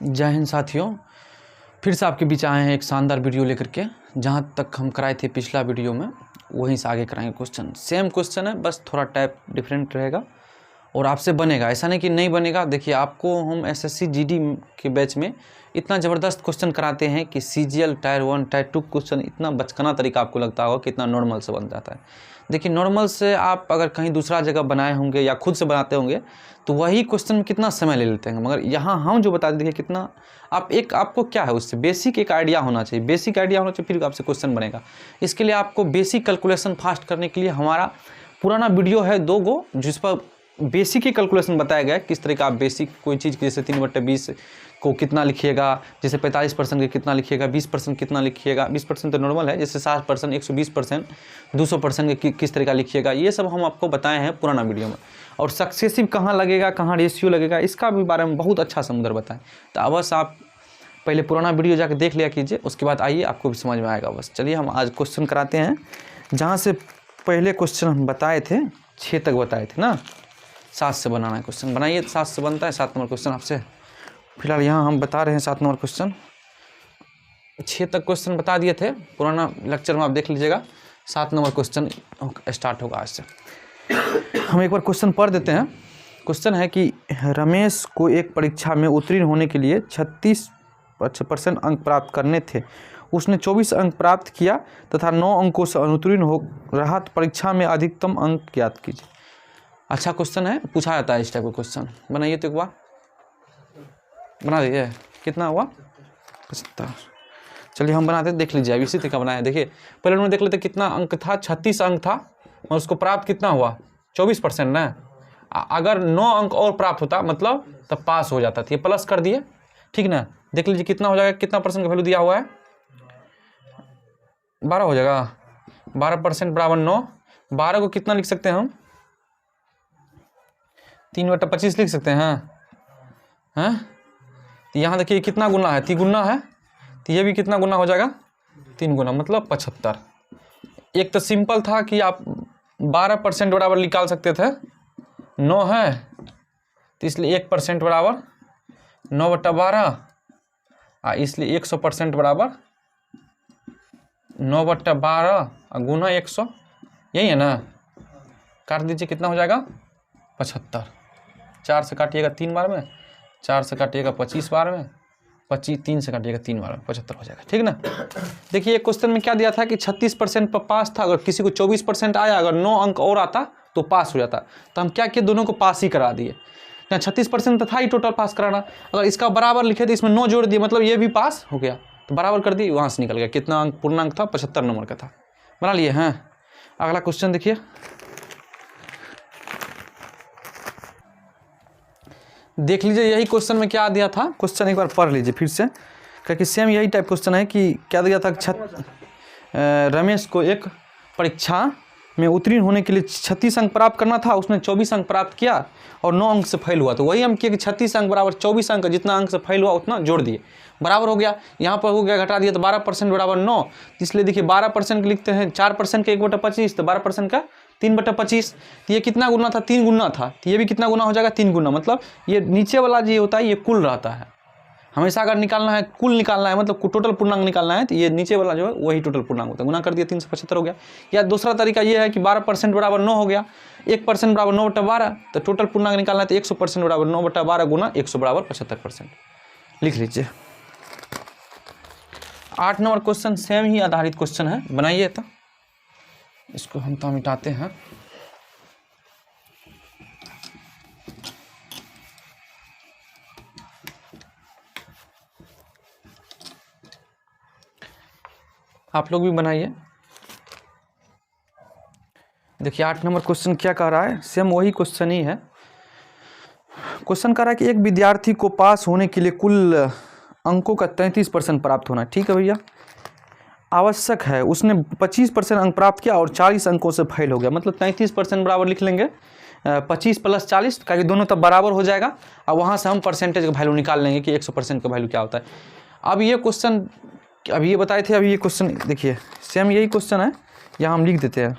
जय हिंद साथियों, फिर से आपके बीच आए हैं एक शानदार वीडियो लेकर के। जहाँ तक हम कराए थे पिछला वीडियो में वहीं से आगे कराएंगे। क्वेश्चन सेम क्वेश्चन है, बस थोड़ा टाइप डिफरेंट रहेगा और आपसे बनेगा। ऐसा नहीं कि नहीं बनेगा। देखिए, आपको हम एसएससी जीडी के बैच में इतना ज़बरदस्त क्वेश्चन कराते हैं कि सीजीएल टायर 1 टायर 2 क्वेश्चन इतना बचकाना तरीका आपको लगता होगा कि इतना नॉर्मल से बन जाता है। देखिए, नॉर्मल से आप अगर कहीं दूसरा जगह बनाए होंगे या खुद से बनाते होंगे तो वही क्वेश्चन में कितना समय ले लेते हैं, मगर यहाँ हम जो बता देंगे कितना आपको क्या है उससे बेसिक एक आइडिया होना चाहिए। बेसिक आइडिया होना चाहिए, फिर आपसे क्वेश्चन बनेगा। इसके लिए आपको बेसिक कैलकुलेशन फास्ट करने के लिए हमारा पुराना वीडियो है 2 गो, जिस पर बेसिक ही कैलकुलेशन बताया गया है। किस तरह का आप बेसिक कोई चीज़ जैसे 3/20 को कितना लिखिएगा, जैसे 45% के कितना लिखिएगा, 20% कितना लिखिएगा। 20% तो नॉर्मल है, जैसे 60%, 120%, 200% के किस तरह का लिखिएगा, ये सब हम आपको बताए हैं पुराना वीडियो में। और सक्सेसिव कहाँ लगेगा, कहाँ रेशियो लगेगा, इसका भी बारे में बहुत अच्छा समुद्र बताएं। तो बस आप पहले पुराना वीडियो जाकर देख लिया कीजिए, उसके बाद आइए, आपको भी समझ में आएगा। बस चलिए हम आज क्वेश्चन कराते हैं। जहाँ से पहले क्वेश्चन हम बताए थे 6 तक बताए थे ना, 7 से बनाना है क्वेश्चन। बनाइए, 7 से बनता है। 7 नंबर क्वेश्चन आपसे फिलहाल यहाँ हम बता रहे हैं। 7 नंबर क्वेश्चन 6 तक क्वेश्चन बता दिए थे पुराना लेक्चर में, आप देख लीजिएगा। 7 नंबर क्वेश्चन स्टार्ट होगा आज से। हम एक बार क्वेश्चन पढ़ देते हैं। क्वेश्चन है कि रमेश को एक परीक्षा में उत्तीर्ण होने के लिए 36% अंक प्राप्त करने थे। उसने 24 अंक प्राप्त किया तथा 9 अंकों से अनुत्तीर्ण हो रहा। परीक्षा में अधिकतम अंक ज्ञात कीजिए। अच्छा क्वेश्चन है, पूछा जाता है इस टाइप का क्वेश्चन। बनाइए तो एक बार बना दीजिए। कितना हुआ? 75। चलिए हम बनाते हैं, देख लीजिए। अब इसी तरह का बनाया। देखिए, पहले उन्होंने देख लेते कितना अंक था। 36 अंक था और उसको प्राप्त कितना हुआ? 24% ना। अगर 9 अंक और प्राप्त होता मतलब तब पास हो जाता था। ये प्लस कर दिए, ठीक ना। देख लीजिए कितना हो जाएगा, कितना परसेंट का वैल्यू दिया हुआ है? 12 हो जाएगा। 12% बराबर 9। 12 को कितना लिख सकते हैं हम? 3/25 लिख सकते हैं। हैं? तो यहाँ देखिए कितना गुना है, 3 गुना है। तो ये भी कितना गुना हो जाएगा? 3 गुना, मतलब 75। एक तो सिंपल था कि आप 12% बराबर निकाल सकते थे। 9 है तो इसलिए 1% बराबर 9/12, इसलिए 100% बराबर 9/12 गुना 100। यही है ना। काट दीजिए, कितना हो जाएगा? 75। 4 से काटिएगा 3 बार में, 4 से काटिएगा 25 बार में, 3 से काटिएगा 3 बार में, 75 हो जाएगा, ठीक ना। देखिए क्वेश्चन में क्या दिया था कि 36% पर पास था। अगर किसी को 24% आया, अगर 9 अंक और आता तो पास हो जाता। तो हम क्या किए, दोनों को पास ही करा दिए। 36% तो था ही टोटल पास कराना। अगर इसका बराबर लिखे तो इसमें 9 जोड़ दिए, मतलब ये भी पास हो गया। तो बराबर कर दिए, वहाँ से निकल गया। कितना अंक? पूर्णांक था, 75 नंबर का था। बना लिए हैं। अगला क्वेश्चन देखिए। देख लीजिए यही क्वेश्चन में क्या दिया था। क्वेश्चन एक बार पढ़ लीजिए फिर से, क्योंकि सेम यही टाइप क्वेश्चन है कि क्या दिया था। रमेश को एक परीक्षा में उत्तीर्ण होने के लिए 36 अंक प्राप्त करना था। उसने 24 अंक प्राप्त किया और 9 अंक से फेल हुआ। तो वही हम किए कि 36 अंक बराबर 24 अंक, जितना अंक से फेल हुआ उतना जोड़ दिए, बराबर हो गया। यहाँ पर हो गया, घटा दिया तो 12% बराबर 9। इसलिए देखिए 12% लिखते हैं, 4% का 1/25, तो 12% का 3/25। तो ये कितना गुना था? 3 गुना था। तो ये भी कितना गुना हो जाएगा? 3 गुना। मतलब ये नीचे वाला जो होता है ये कुल रहता है। हमेशा अगर निकालना है, कुल निकालना है, मतलब टोटल पूर्णांक निकालना है, तो ये नीचे वाला जो है वही टोटल पूर्णांक होता है। गुना कर दिया, 375 हो गया। या दूसरा तरीका ये है कि 12% बराबर 9 हो गया, 1% बराबर 9/12। तो टोटल पूर्णांक निकालना है तो 100% बराबर 9/12 गुना 100 बराबर 75%। लिख लीजिए। 8 नंबर क्वेश्चन सेम ही आधारित क्वेश्चन है। बनाइए तो इसको हम तो मिटाते हैं। आप लोग भी बनाइए। देखिए 8 नंबर क्वेश्चन क्या कह रहा है, सेम वही क्वेश्चन ही है। क्वेश्चन कह रहा है कि एक विद्यार्थी को पास होने के लिए कुल अंकों का 33% प्राप्त होना है। ठीक है भैया, आवश्यक है। उसने 25% अंक प्राप्त किया और 40 अंकों से फेल हो गया। मतलब 33% बराबर लिख लेंगे 25 + 40, ताकि दोनों तब बराबर हो जाएगा। और वहाँ से हम परसेंटेज का वैल्यू निकाल लेंगे कि 100% का वैल्यू क्या होता है। अब ये क्वेश्चन अभी ये बताए थे, अभी ये क्वेश्चन देखिए सेम यही क्वेश्चन है। यहाँ हम लिख देते हैं,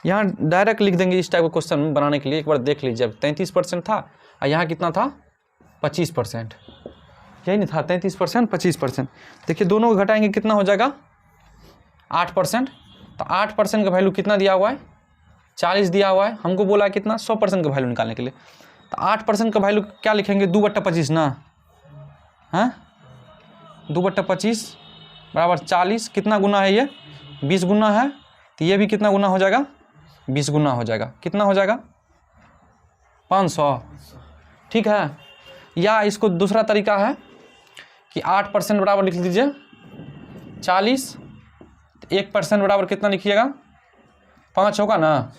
यहाँ डायरेक्ट लिख देंगे इस टाइप का क्वेश्चन बनाने के लिए। एक बार देख लीजिए, अब 33% था और यहाँ कितना था? 25%। यही नहीं था 33%, 25%। देखिए दोनों को घटाएंगे कितना हो जाएगा 8%। तो 8% का वैल्यू कितना दिया हुआ है 40 दिया हुआ है, हमको बोला है कितना 100% का वैल्यू निकालने के लिए। तो 8% का वैल्यू क्या लिखेंगे 2/25 ना, हाँ 2/25 बराबर 40। कितना गुना है ये 20 गुना है, तो ये भी कितना गुना हो जाएगा 20 गुना हो जाएगा। कितना हो जाएगा 500, ठीक है। या इसको दूसरा तरीका है कि 8% बराबर लिख लीजिए 40, 1% बराबर कितना लिखिएगा 5 होगा ना,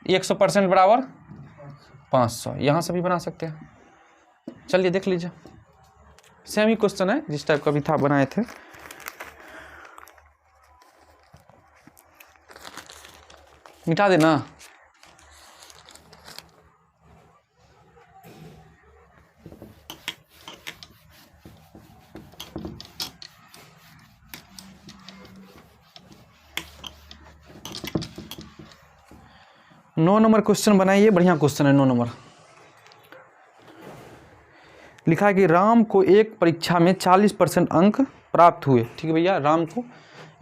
100% बराबर 500। यहाँ से भी बना सकते हैं, चलिए देख लीजिए। सेम ही क्वेश्चन है जिस टाइप का भी था बनाए थे। मिटा देना, नौ नंबर क्वेश्चन बनाइए, बढ़िया क्वेश्चन है 9 नंबर। लिखा है कि राम को एक परीक्षा में 40% अंक प्राप्त हुए। ठीक है भैया, राम को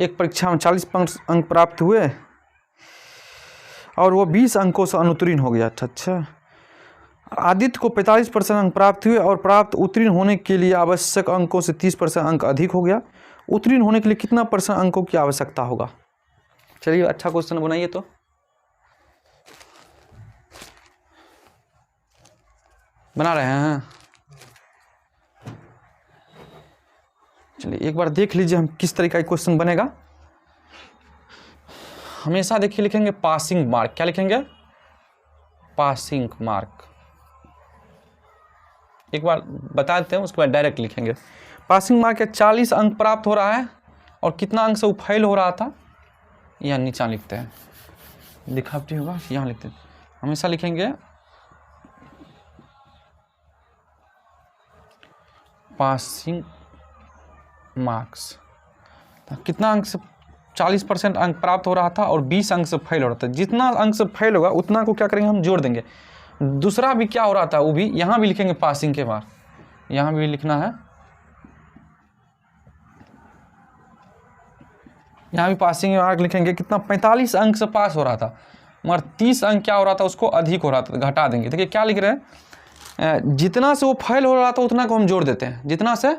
एक परीक्षा में 40% अंक प्राप्त हुए और वो 20 अंकों से अनुत्तीर्ण हो गया। अच्छा, आदित्य को 45% अंक प्राप्त हुए और प्राप्त उत्तीर्ण होने के लिए आवश्यक अंकों से 30% अंक अधिक हो गया। उत्तीर्ण होने के लिए कितना % अंकों की आवश्यकता होगा। चलिए अच्छा क्वेश्चन बनाइए। तो बना रहे हैं, चलिए एक बार देख लीजिए हम किस तरीका का क्वेश्चन बनेगा। हमेशा देखिए लिखेंगे पासिंग मार्क। क्या लिखेंगे पासिंग मार्क। एक बार बता देते हैं, उसके बाद डायरेक्ट लिखेंगे। पासिंग मार्क 40 अंक प्राप्त हो रहा है और कितना अंक से वो फेल हो रहा था, यहाँ नीचा लिखते हैं, दिखावटी होगा यहाँ लिखते हैं। हमेशा लिखेंगे पासिंग मार्क्स। कितना अंक से 40% अंक प्राप्त हो रहा था और 20 अंक से फेल हो रहा था। जितना अंक से फेल होगा उतना को क्या करेंगे हम जोड़ देंगे। दूसरा भी क्या हो रहा था वो भी यहाँ भी लिखेंगे पासिंग के मार्क, यहाँ भी लिखना है, यहाँ भी पासिंग के मार्क लिखेंगे। कितना 45 अंक से पास हो रहा था मगर 30 अंक क्या हो रहा था उसको अधिक हो रहा था, घटा देंगे। देखिए क्या लिख रहे हैं, जितना से वो फेल हो रहा था उतना को हम जोड़ देते हैं। जितना से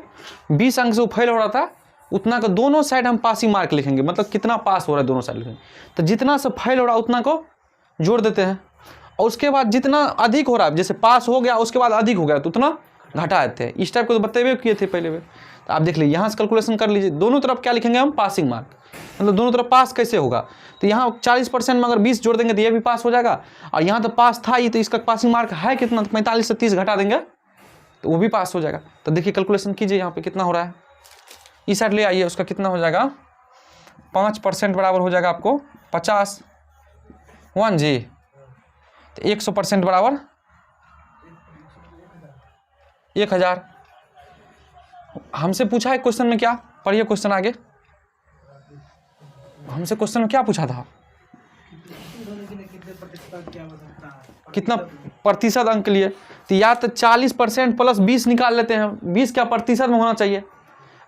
20 अंक से वो फेल हो रहा था उतना का दोनों साइड हम पासिंग मार्क लिखेंगे, मतलब कितना पास हो रहा है दोनों साइड लिखेंगे। तो जितना से फेल हो रहा है उतना को जोड़ देते हैं और उसके बाद जितना अधिक हो रहा है, जैसे पास हो गया उसके बाद अधिक हो गया तो उतना घटा देते हैं। इस टाइप को तो बतेबे किए थे पहले में। तो आप देख लीजिए यहाँ से कैलकुलेशन कर लीजिए। दोनों तरफ क्या लिखेंगे हम पासिंग मार्क, मतलब दोनों तरफ पास कैसे होगा। तो यहाँ 40% में अगर 20 जोड़ देंगे तो ये भी पास हो जाएगा और यहाँ तो पास था ही, तो इसका पासिंग मार्क है कितना, 45 से 30 घटा देंगे तो वो भी पास हो जाएगा। तो देखिए कैलकुलेशन कीजिए यहाँ पे कितना हो रहा है। इस साइड ले आइए, उसका कितना हो जाएगा 5% बराबर हो जाएगा आपको 50 1 जी। तो 100% बराबर 1000। हमसे पूछा है क्वेश्चन में क्या, पढ़िए क्वेश्चन आगे। हमसे क्वेश्चन में क्या पूछा था, कितना प्रतिशत अंक लिए। तो या तो 40% प्लस 20 निकाल लेते हैं, 20 क्या प्रतिशत में होना चाहिए।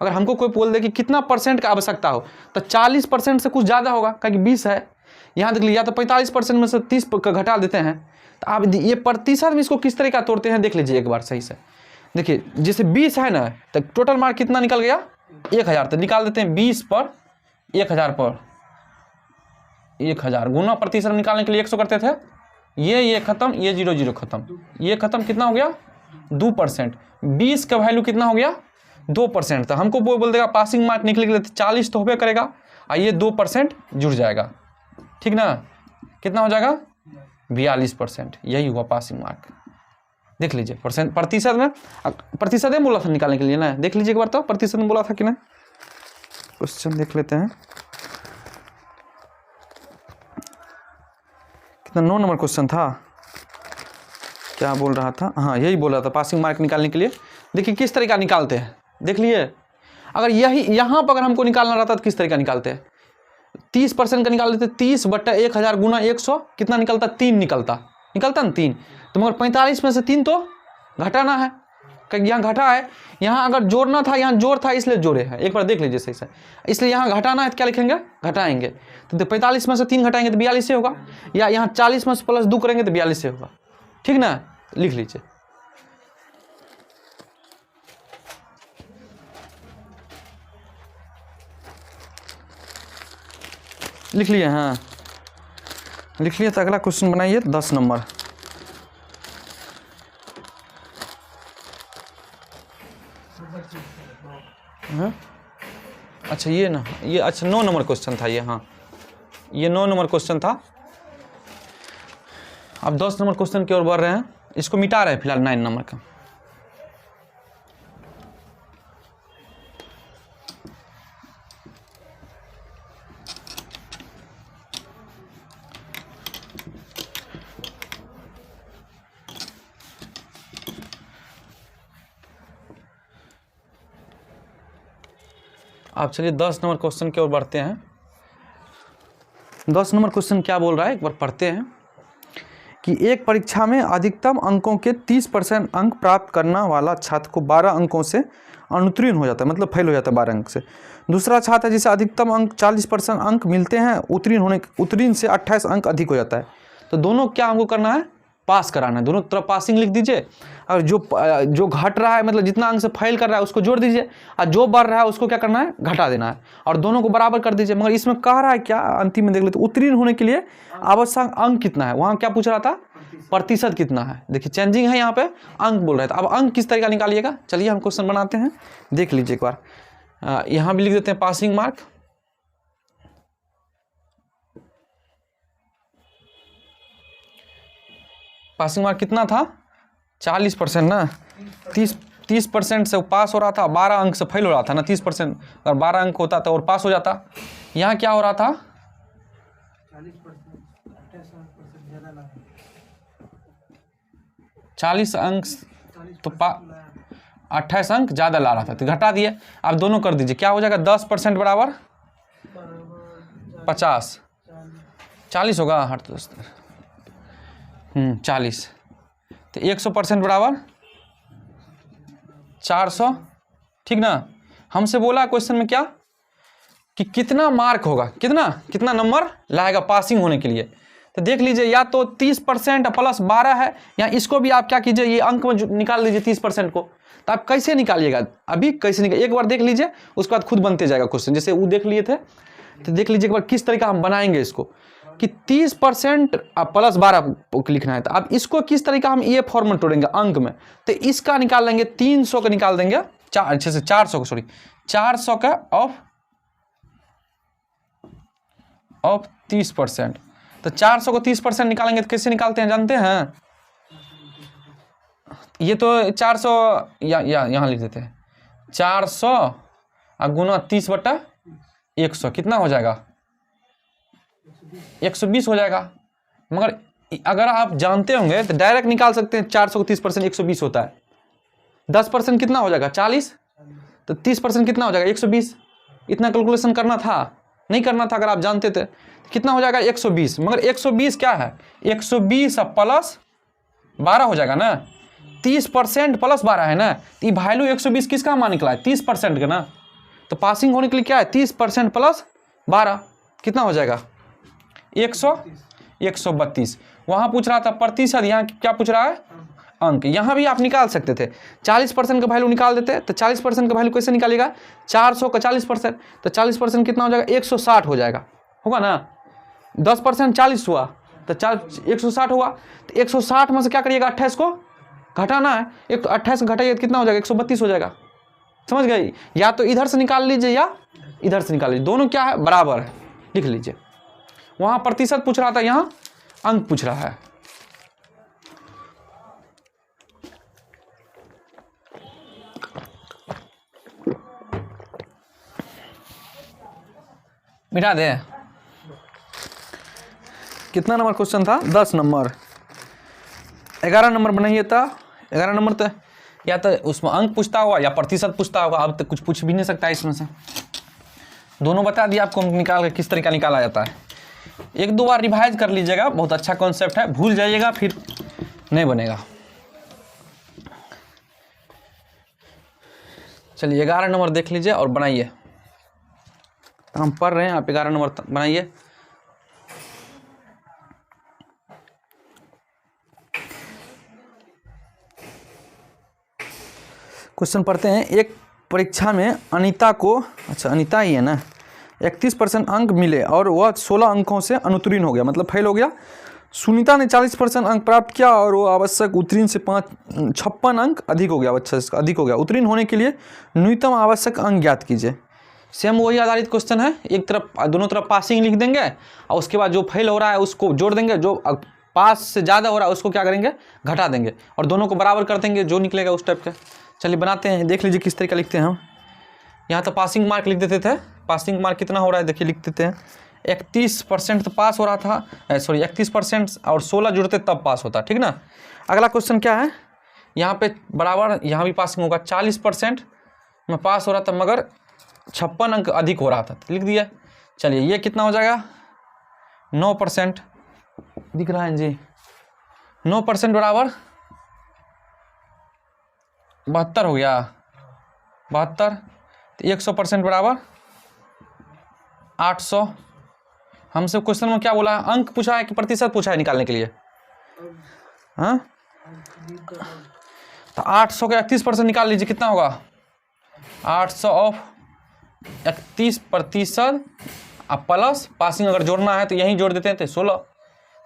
अगर हमको कोई बोल दे कि कितना % का आवश्यकता हो तो 40% से कुछ ज़्यादा होगा, क्योंकि 20 है। यहाँ देख लीजिए, या तो 45% में से 30 का घटा देते हैं। तो आप ये प्रतिशत में इसको किस तरह का तोड़ते हैं देख लीजिए एक बार सही से। देखिए जैसे 20 है ना, तो टोटल मार्क कितना निकल गया 1000। तो निकाल देते हैं 20 पर 1000 पर 1000 गुना प्रतिशत निकालने के लिए 100 करते थे। ये खत्म, ये 0 0 खत्म, ये खत्म, कितना हो गया 2%। 20 का वैल्यू कितना हो गया 2%। तो हमको वो बोल देगा पासिंग मार्क निकले के लिए 40 तो होबे करेगा और ये 2% जुड़ जाएगा, ठीक ना। कितना हो जाएगा 42%। यही हुआ पासिंग मार्क। देख लीजिए प्रतिशत में, प्रतिशत में बोला था निकालने के लिए ना, देख लीजिए एक बार तो प्रतिशत में बोला था कि ना। क्वेश्चन देख लेते हैं कितना 9 नंबर क्वेश्चन था, क्या बोल रहा था, हाँ यही बोल रहा था पासिंग मार्क निकालने के लिए। देखिए किस तरीका निकालते हैं, देख लिए। अगर यही यहाँ पर अगर हमको निकालना रहता तो किस तरीका निकालते हैं, 30% का निकाल देते, 30/1000 गुना 100 कितना निकलता, 3 निकलता ना 3। तो मगर 45 में से 3 तो घटाना है, यहाँ घटा है, यहाँ अगर जोड़ना था यहाँ जोड़ था इसलिए जोड़े हैं, एक बार देख लीजिए सही से। इसलिए यहाँ घटाना है तो क्या लिखेंगे, घटाएंगे। तो 45 में से 3 घटाएंगे तो 42 से होगा, या यहाँ 40 में से प्लस 2 करेंगे तो 42 से होगा, ठीक ना। लिख लीजिए। लिख लिए, हाँ लिख लिए। तो अगला क्वेश्चन बनाइए 10 नंबर। हाँ अच्छा ये ना, ये अच्छा 9 नंबर क्वेश्चन था ये, हाँ ये 9 नंबर क्वेश्चन था। अब 10 नंबर क्वेश्चन की ओर बढ़ रहे हैं, इसको मिटा रहे हैं फिलहाल 9 नंबर का। अब चलिए 10 नंबर क्वेश्चन की ओर बढ़ते हैं। 10 नंबर क्वेश्चन क्या बोल रहा है एक बार पढ़ते हैं कि एक परीक्षा में अधिकतम अंकों के 30% अंक प्राप्त करने वाला छात्र को 12 अंकों से अनुत्तीर्ण हो जाता है, मतलब फेल हो जाता है 12 अंक से। दूसरा छात्र है जिसे अधिकतम अंक 40% अंक मिलते हैं, उत्तीर्ण से 28 अंक अधिक हो जाता है। तो दोनों क्या हमको करना है, पास कराना है। दोनों तरफ पासिंग लिख दीजिए, और जो घट रहा है मतलब जितना अंक से फेल कर रहा है उसको जोड़ दीजिए, और जो बढ़ रहा है उसको क्या करना है, घटा देना है, और दोनों को बराबर कर दीजिए। मगर इसमें कह रहा है क्या, अंतिम में देख लेते, उत्तीर्ण होने के लिए आवश्यक अंक कितना है। वहाँ क्या पूछ रहा था, प्रतिशत कितना है। देखिए चेंजिंग है, यहाँ पे अंक बोल रहे थे। अब अंक किस तरीका निकालिएगा, चलिए हम क्वेश्चन बनाते हैं, देख लीजिए एक बार। यहाँ भी लिख देते हैं पासिंग मार्क। पासिंग मार्क कितना था, 40% ना, 30% से पास हो रहा था, 12 अंक से फेल हो रहा था ना। 30% अगर 12 अंक होता तो और पास हो जाता। यहाँ क्या हो रहा था, 40 अंक तो 28 अंक ज़्यादा ला रहा था, तो घटा दिए। आप दोनों कर दीजिए, क्या हो जाएगा, 10% बराबर 50, 40 होगा, हट दोस्त 40, तो 100% बराबर 400, ठीक ना। हमसे बोला क्वेश्चन में क्या कि कितना मार्क होगा, कितना नंबर लाएगा पासिंग होने के लिए। तो देख लीजिए, या तो 30% प्लस 12 है, या इसको भी आप क्या कीजिए, ये अंक में निकाल लीजिए 30% को। तो आप कैसे निकालिएगा, अभी कैसे निकाल, एक बार देख लीजिए, उसके बाद खुद बनते जाएगा क्वेश्चन। जैसे वो देख लिए थे, तो देख लीजिए एक बार किस तरीका हम बनाएंगे इसको, कि 30% प्लस 12 लिखना है। तो अब इसको किस तरीका हम ये फॉर्म में तोड़ेंगे अंक में। तो इसका निकाल लेंगे, 300 का निकाल देंगे, 400 का, सॉरी 400 का ऑफ 30%। तो 400 को 30% निकालेंगे तो कैसे निकालते हैं जानते हैं। ये तो 400 यहाँ लिख देते हैं, 400 गुना 30/100 कितना हो जाएगा, 120 हो जाएगा। मगर अगर आप जानते होंगे तो डायरेक्ट निकाल सकते हैं, 400 को 30% 120 होता है। 10% कितना हो जाएगा, 40, तो 30% कितना हो जाएगा, 120। इतना कैलकुलेशन करना था, नहीं करना था। अगर आप जानते थे तो कितना हो जाएगा, 120। मगर 120 क्या है, 120 प्लस 12 हो जाएगा ना। 30% प्लस 12 है ना, तो ये वैल्यू 120 किसका मान निकला है, 30% का ना। तो पासिंग होने के लिए क्या है, 30% प्लस 12 कितना हो जाएगा, 132। वहाँ पूछ रहा था प्रतिशत, यहाँ क्या पूछ रहा है, अंक। यहाँ भी आप निकाल सकते थे, 40% का वैल्यू निकाल देते। तो 40% का वैल्यू कैसे निकालेगा, 400 का 40%, तो 40% कितना हो जाएगा, 160 हो जाएगा, होगा ना। 10% 40 हुआ तो 160 हुआ। तो 160 में से क्या करिएगा, 28 को घटाना है। 28 घटाइए तो कितना हो जाएगा, 132 हो जाएगा। समझ गए, या तो इधर से निकाल लीजिए या इधर से निकाल लीजिए, दोनों क्या है, बराबर है, लिख लीजिए। वहाँ प्रतिशत पूछ रहा था, यहाँ अंक पूछ रहा है। मिटा दे। कितना नंबर क्वेश्चन था, 10 नंबर। 11 नंबर बनाइए था। 11 नंबर तो या तो उसमें अंक पूछता होगा या प्रतिशत पूछता होगा। अब तो कुछ पूछ भी नहीं सकता इसमें से, दोनों बता दिया आपको निकाल के किस तरीका निकाला जाता है। एक दो बार रिवाइज कर लीजिएगा, बहुत अच्छा कॉन्सेप्ट है, भूल जाइएगा फिर नहीं बनेगा। चलिए 11 नंबर देख लीजिए और बनाइए। हम पढ़ रहे हैं, आप 11 नंबर बनाइए। क्वेश्चन पढ़ते हैं। एक परीक्षा में अनीता को, अच्छा अनीता ही है ना, 31% अंक मिले और वह 16 अंकों से अनुत्तीर्ण हो गया, मतलब फेल हो गया। सुनीता ने 40% अंक प्राप्त किया और वो आवश्यक उत्तीर्ण से 56 अंक अधिक हो गया, अच्छा अधिक हो गया। उत्तीर्ण होने के लिए न्यूनतम आवश्यक अंक ज्ञात कीजिए। सेम वही आधारित क्वेश्चन है, एक तरफ दोनों तरफ पासिंग लिख देंगे और उसके बाद जो फेल हो रहा है उसको जोड़ देंगे, जो पास से ज़्यादा हो रहा है उसको क्या करेंगे, घटा देंगे और दोनों को बराबर कर देंगे, जो निकलेगा उस टाइप का। चलिए बनाते हैं, देख लीजिए किस तरीके लिखते हैं हम। यहाँ तो पासिंग मार्क लिख देते थे, पासिंग मार्क कितना हो रहा है देखिए, लिख देते हैं 31% तो पास हो रहा था, सॉरी 31% और 16 जुड़ते तब पास होता, ठीक ना। अगला क्वेश्चन क्या है, यहाँ पे बराबर, यहाँ भी पासिंग होगा, 40% में पास हो रहा था मगर 56 अंक अधिक हो रहा था, तो लिख दिया। चलिए ये कितना हो जाएगा, 9% दिख रहा है जी, 9% बराबर 72 हो गया, 72। तो 100% बराबर 800। हमसे क्वेश्चन में क्या बोला है, अंक पूछा है कि प्रतिशत पूछा है निकालने के लिए, हाँ। तो 800 का 31% निकाल लीजिए, कितना होगा, 800 ऑफ 31% अब प्लस पासिंग अगर जोड़ना है तो यहीं जोड़ देते हैं, तो 16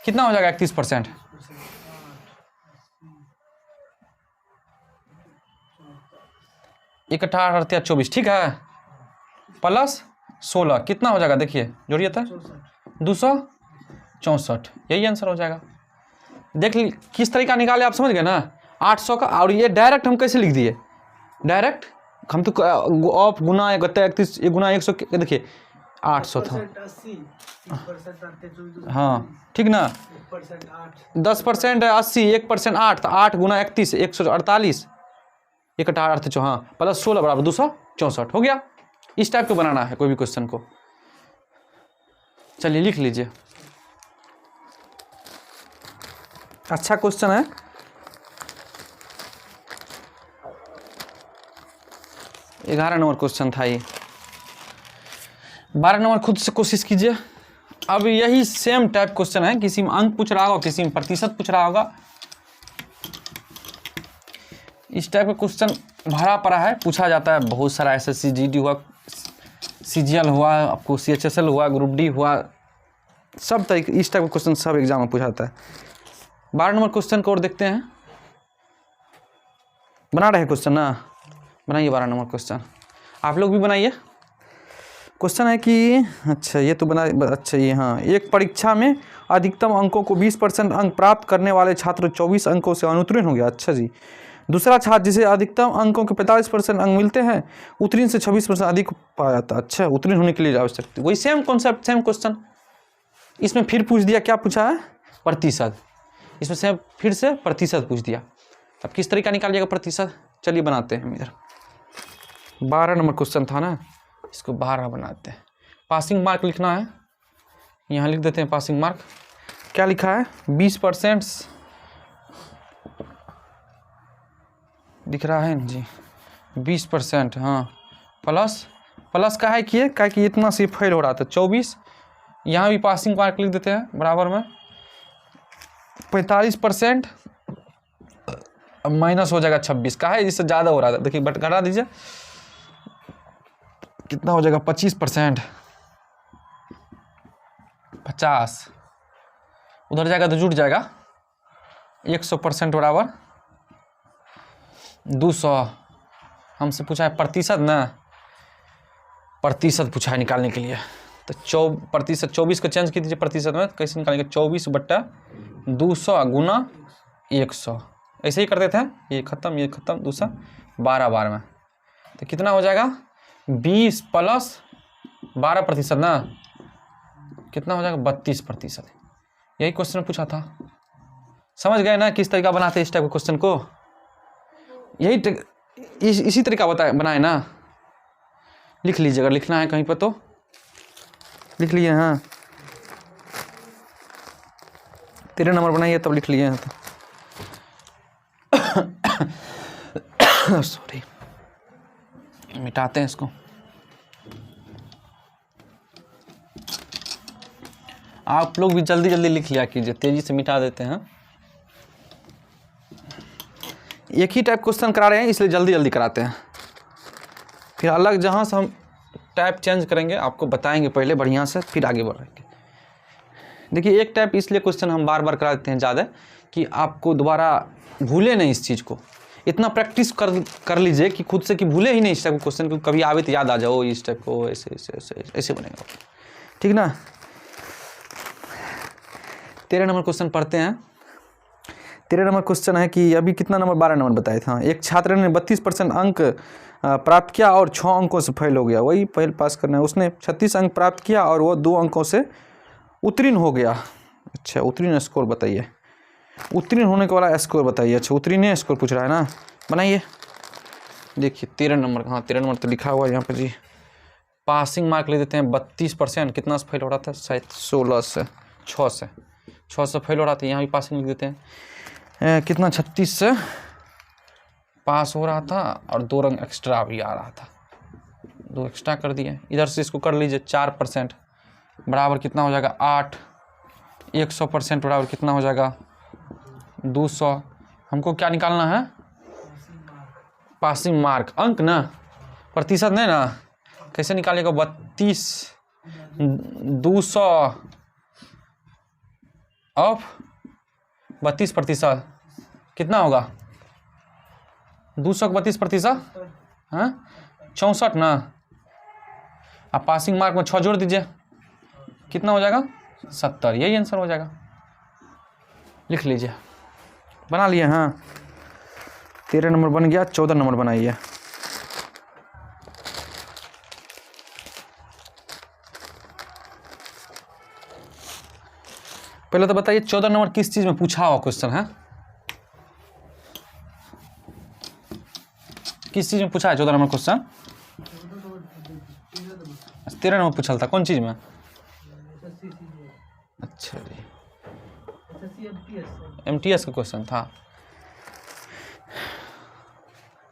कितना हो जाएगा 31%, एक 18 ठीक है, प्लस 16 कितना हो जाएगा, देखिए जोड़िए तो 264, यही आंसर हो जाएगा। देख ली किस तरीका निकाले, आप समझ गए ना, 800 का। और ये डायरेक्ट हम कैसे लिख दिए, डायरेक्ट हम तो ऑफ गुना 31 गुना 100, देखिए 800 था, हाँ ठीक ना, 10% 80, 1% 8, तो 8 गुना 31 148, 18 हाँ, प्लस 16 बराबर 264 हो गया। इस टाइप को बनाना है कोई भी क्वेश्चन को। चलिए लिख लीजिए, अच्छा क्वेश्चन है। ग्यारह नंबर क्वेश्चन था ये, 12 नंबर खुद से कोशिश कीजिए। अब यही सेम टाइप क्वेश्चन है, किसी में अंक पूछ रहा होगा, किसी में प्रतिशत पूछ रहा होगा। इस टाइप का क्वेश्चन भरा पड़ा है, पूछा जाता है बहुत सारा, एसएससी जीडी हुआ, सीजीएल हुआ, आपको सीएचएसएल हुआ, ग्रुप डी हुआ, सब तरीके इस टाइप का क्वेश्चन सब एग्जाम में पूछा जाता है। 12 नंबर क्वेश्चन को और देखते हैं, बना रहे क्वेश्चन ना, बनाइए 12 नंबर क्वेश्चन, आप लोग भी बनाइए। क्वेश्चन है कि अच्छा ये तो बना, अच्छा ये हाँ, एक परीक्षा में अधिकतम अंकों को 20% अंक प्राप्त करने वाले छात्र 24 अंकों से अनुत्तीर्ण हो गया, अच्छा जी। दूसरा छात्र जिसे अधिकतम अंकों के 45% अंक मिलते हैं, उत्तीर्ण से 26% अधिक पाया जाता है, अच्छा उत्तीर्ण होने के लिए आवश्यक, वही सेम कॉन्सेप्ट सेम क्वेश्चन। इसमें फिर पूछ दिया, क्या पूछा है, प्रतिशत, इसमें से फिर से प्रतिशत पूछ दिया। अब किस तरीका निकालिएगा प्रतिशत, चलिए बनाते हैं हम इधर। 12 नंबर क्वेश्चन था ना, इसको 12 बनाते हैं। पासिंग मार्क लिखना है, यहाँ लिख देते हैं पासिंग मार्क। क्या लिखा है, 20% दिख रहा है जी, 20%, हाँ, प्लस का है कि इतना से फेल हो रहा था 24, यहाँ भी पासिंग मार्क लिख देते हैं बराबर में 45%, माइनस हो जाएगा 26 का है, जिससे ज़्यादा हो रहा था, देखिए बट घटा दीजिए, कितना हो जाएगा 25%, 50 उधर जाएगा तो जुट जाएगा, 100% बराबर 200। हमसे पूछा है प्रतिशत ना, प्रतिशत पूछा है निकालने के लिए, तो प्रतिशत 24 को चेंज कर दीजिए प्रतिशत में, कैसे निकालेंगे, 24/200 गुना 100, ऐसे ही करते थे, ये खत्म 200, 12 बार में, तो कितना हो जाएगा 20 + 12% ना, कितना हो जाएगा 32%। यही क्वेश्चन पूछा था, समझ गए ना किस तरीका बनाते हैं इस टाइप के क्वेश्चन को, यही इसी तरीका बनाए ना। लिख लीजिए, अगर लिखना है कहीं पर तो लिख लिए, हाँ 13 नंबर बनाइए तब लिख लिए हैं तो सॉरी। मिटाते हैं इसको। आप लोग भी जल्दी जल्दी लिख लिया कीजिए, तेजी से मिटा देते हैं। एक ही टाइप क्वेश्चन करा रहे हैं इसलिए जल्दी जल्दी कराते हैं, फिर अलग जहाँ से हम टाइप चेंज करेंगे आपको बताएंगे पहले बढ़िया से, फिर आगे बढ़ेंगे। देखिए एक टाइप इसलिए क्वेश्चन हम बार बार करा देते हैं ज़्यादा कि आपको दोबारा भूले नहीं इस चीज़ को। इतना प्रैक्टिस कर लीजिए कि खुद से कि भूले ही नहीं इस टाइप को क्वेश्चन को, कभी आवे तो याद आ जाओ इस टाइप को, ऐसे ऐसे ऐसे ऐसे बनेगा, ठीक ना। 13 नंबर क्वेश्चन पढ़ते हैं। 13 नंबर क्वेश्चन है कि अभी कितना नंबर 12 नंबर बताए थे। एक छात्र ने 32% अंक प्राप्त किया और 6 अंकों से फेल हो गया। वही फेल पास करना है। उसने 36 अंक प्राप्त किया और वो 2 अंकों से उत्तीर्ण हो गया। अच्छा उत्तीर्ण स्कोर बताइए, उत्तीर्ण होने के वाला स्कोर बताइए। अच्छा उत्तीर्ण स्कोर पूछ रहा है ना, बनाइए। देखिए 13 नंबर, हाँ 13 नंबर तो लिखा हुआ है यहाँ पे जी। पासिंग मार्क ले देते हैं 32%। कितना से फेल हो रहा था, शायद 16 से 6 से फेल हो रहा था। यहाँ भी पासिंग लिख देते हैं। कितना 36 से पास हो रहा था और 2 रंग एक्स्ट्रा भी आ रहा था, 2 एक्स्ट्रा कर दिए। इधर से इसको कर लीजिए 4% बराबर कितना हो जाएगा 8। 100% बराबर कितना हो जाएगा 200। हमको क्या निकालना है, पासिंग मार्क, अंक ना, प्रतिशत नहीं ना। कैसे निकालेगा 32 200 ऑफ 32% कितना होगा 200 का 32%, हाँ 64 ना। अब पासिंग मार्क में 6 जोड़ दीजिए, कितना हो जाएगा 70। यही आंसर हो जाएगा, लिख लीजिए। बना लिए, हाँ 13 नंबर बन गया। 14 नंबर बनाइए। पहले तो बताइए 14 नंबर किस चीज में पूछा हुआ क्वेश्चन है, किस चीज में पूछा है 14 नंबर क्वेश्चन। 13 नंबर पूछा था, कौन चीज में। अच्छा जी MTS का क्वेश्चन था।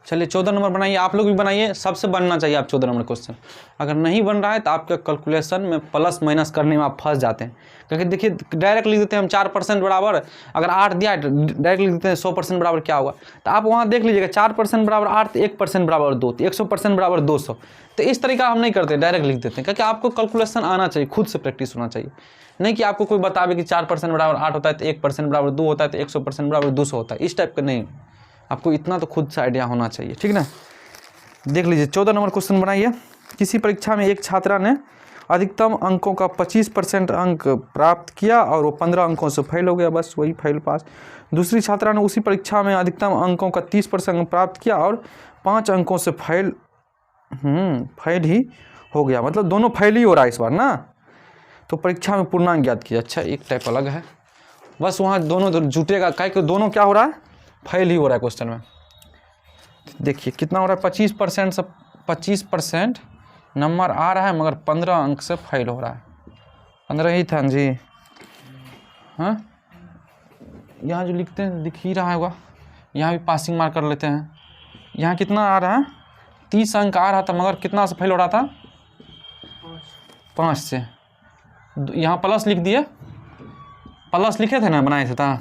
चलिए 14 नंबर बनाइए, आप लोग भी बनाइए। सबसे बनना चाहिए आप 14 नंबर क्वेश्चन। अगर नहीं बन रहा है तो आपके कैलकुलेशन में प्लस माइनस करने में आप फंस जाते हैं। क्योंकि देखिए डायरेक्ट लिख देते हैं हम 4% बराबर, अगर 8 दिया है डायरेक्ट लिख देते हैं 100% बराबर क्या होगा। तो आप वहाँ देख लीजिएगा 4% बराबर 8 तो 1% बराबर 2 तो 100% बराबर 200। तो इस तरीका हम नहीं करते, डायरेक्ट लिख देते हैं। क्योंकि आपको कैलकुलेशन आना चाहिए, खुद से प्रैक्टिस होना चाहिए। नहीं कि आपको कोई बतावे कि 4% बराबर 8 होता है तो 1% बराबर 2 होता है तो 100% बराबर 200 होता है, इस टाइप का नहीं। आपको इतना तो खुद से आइडिया होना चाहिए, ठीक ना। देख लीजिए 14 नंबर क्वेश्चन बनाइए। किसी परीक्षा में एक छात्रा ने अधिकतम अंकों का 25% अंक प्राप्त किया और वो 15 अंकों से फेल हो गया, बस वही फेल पास। दूसरी छात्रा ने उसी परीक्षा में अधिकतम अंकों का 30% अंक प्राप्त किया और 5 अंकों से फेल ही हो गया। मतलब दोनों फेल ही हो रहा है इस बार ना। तो परीक्षा में पूर्णांक ज्ञात किया। अच्छा एक टाइप अलग है, बस वहाँ दोनों जुटेगा, क्या कि दोनों क्या हो रहा है, फेल ही हो रहा है क्वेश्चन में। देखिए कितना हो रहा है 25% से 25% नंबर आ रहा है मगर 15 अंक से फेल हो रहा है। 15 ही था जी, हाँ यहाँ जो लिखते हैं दिख ही रहा होगा। यहाँ भी पासिंग मार्क कर लेते हैं। यहाँ कितना आ रहा है 30 अंक आ रहा था मगर कितना से फेल हो रहा था 5 से। यहाँ प्लस लिख दिए, प्लस लिखे थे ना, बनाए थे था।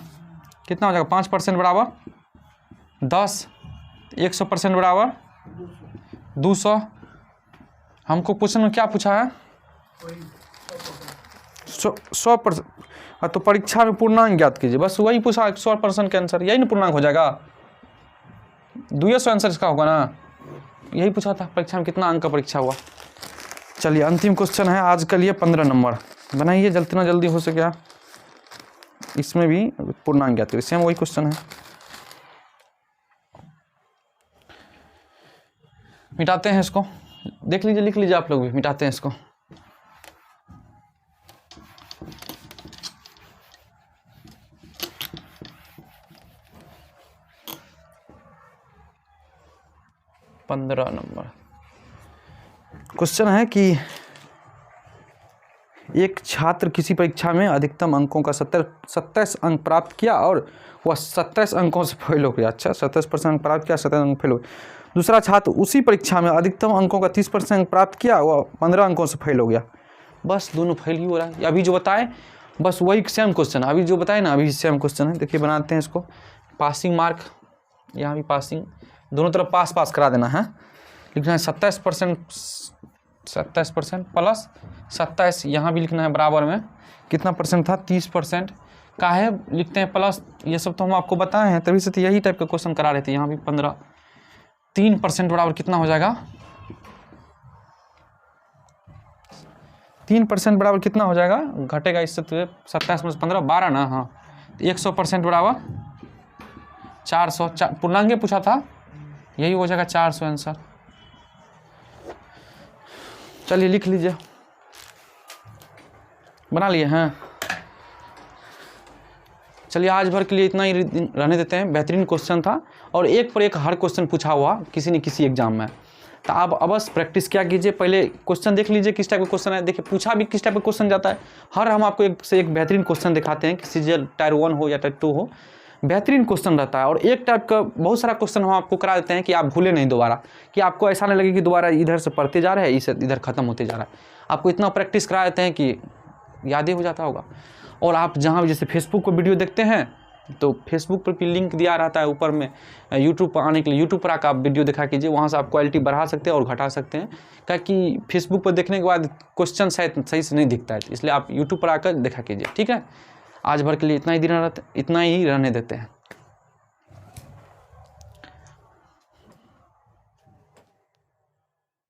कितना हो जाएगा 5% बराबर 10, 100% बराबर 200। हमको क्वेश्चन में क्या पूछा है 100%। तो परीक्षा में पूर्णांक ज्ञात कीजिए, बस वही पूछा 100% का आंसर, यही ना पूर्णांक हो जाएगा। 200 आंसर इसका होगा ना, यही पूछा था परीक्षा में कितना अंक का परीक्षा हुआ। चलिए अंतिम क्वेश्चन है आज के लिए 15 नंबर बनाइए, जितना जल्दी हो सके। इसमें भी पूर्णांक ज्ञात करिए, सेम वही क्वेश्चन है। मिटाते हैं इसको, देख लीजिए, लिख लीजिए आप लोग भी। मिटाते हैं इसको। पंद्रह नंबर क्वेश्चन है कि एक छात्र किसी परीक्षा में अधिकतम अंकों का 27 अंक प्राप्त किया और वह 27 अंकों से फेल हो गया। अच्छा 27% अंक प्राप्त किया, 27 अंक फेल हो गया। दूसरा छात्र उसी परीक्षा में अधिकतम अंकों का 30% प्राप्त किया, वह 15 अंकों से फेल हो गया। बस दोनों फेल ही हो रहा है। अभी जो बताए बस वही सेम क्वेश्चन है, अभी जो बताए ना अभी सेम क्वेश्चन है। देखिए बनाते हैं इसको, पासिंग मार्क, यहाँ भी पासिंग, दोनों तरफ पास पास करा देना है। लिखना है 27% प्लस 27, यहाँ भी लिखना है बराबर में कितना परसेंट था, 30% का है, लिखते हैं प्लस, ये सब तो हम आपको बताए हैं, तभी से तो यही टाइप का क्वेश्चन करा रहे थे। यहाँ भी 15, 3% बराबर कितना हो जाएगा, 3% बराबर कितना हो जाएगा, घटेगा इससे तो 27 में 15 12 ना, हाँ 100% बराबर 400, पूर्णांक पूछा था, यही हो जाएगा 400 आंसर। चलिए लिख लीजिए, बना लिए हैं। चलिए आज भर के लिए इतना ही रहने देते हैं। बेहतरीन क्वेश्चन था और एक पर एक हर क्वेश्चन पूछा हुआ किसी न किसी एग्जाम में, तो आप अवश्य प्रैक्टिस क्या कीजिए। पहले क्वेश्चन देख लीजिए किस टाइप का क्वेश्चन है, देखिए पूछा भी किस टाइप का क्वेश्चन जाता है। हर हम आपको एक से एक बेहतरीन क्वेश्चन दिखाते हैं कि सीजीएल टायर 1 हो या टायर 2 हो, बेहतरीन क्वेश्चन रहता है। और एक टाइप का बहुत सारा क्वेश्चन हम आपको करा देते हैं कि आप भूले नहीं दोबारा, कि आपको ऐसा नहीं लगे कि दोबारा इधर से पढ़ते जा रहे हैं इसे इधर खत्म होते जा रहा है। आपको इतना प्रैक्टिस करा देते हैं कि याद ही हो जाता होगा। और आप जहाँ भी जैसे फेसबुक पर वीडियो देखते हैं तो फेसबुक पर भी लिंक दिया रहता है ऊपर में, यूट्यूब पर आने के लिए यूट्यूब पर आकर आप वीडियो दिखा कीजिए, वहाँ से आप क्वालिटी बढ़ा सकते हैं और घटा सकते हैं, ताकि फेसबुक पर देखने के बाद क्वेश्चन शायद सही से नहीं दिखता है, इसलिए आप यूट्यूब पर आकर देखा कीजिए। ठीक है, आज भर के लिए इतना ही रहने देते हैं।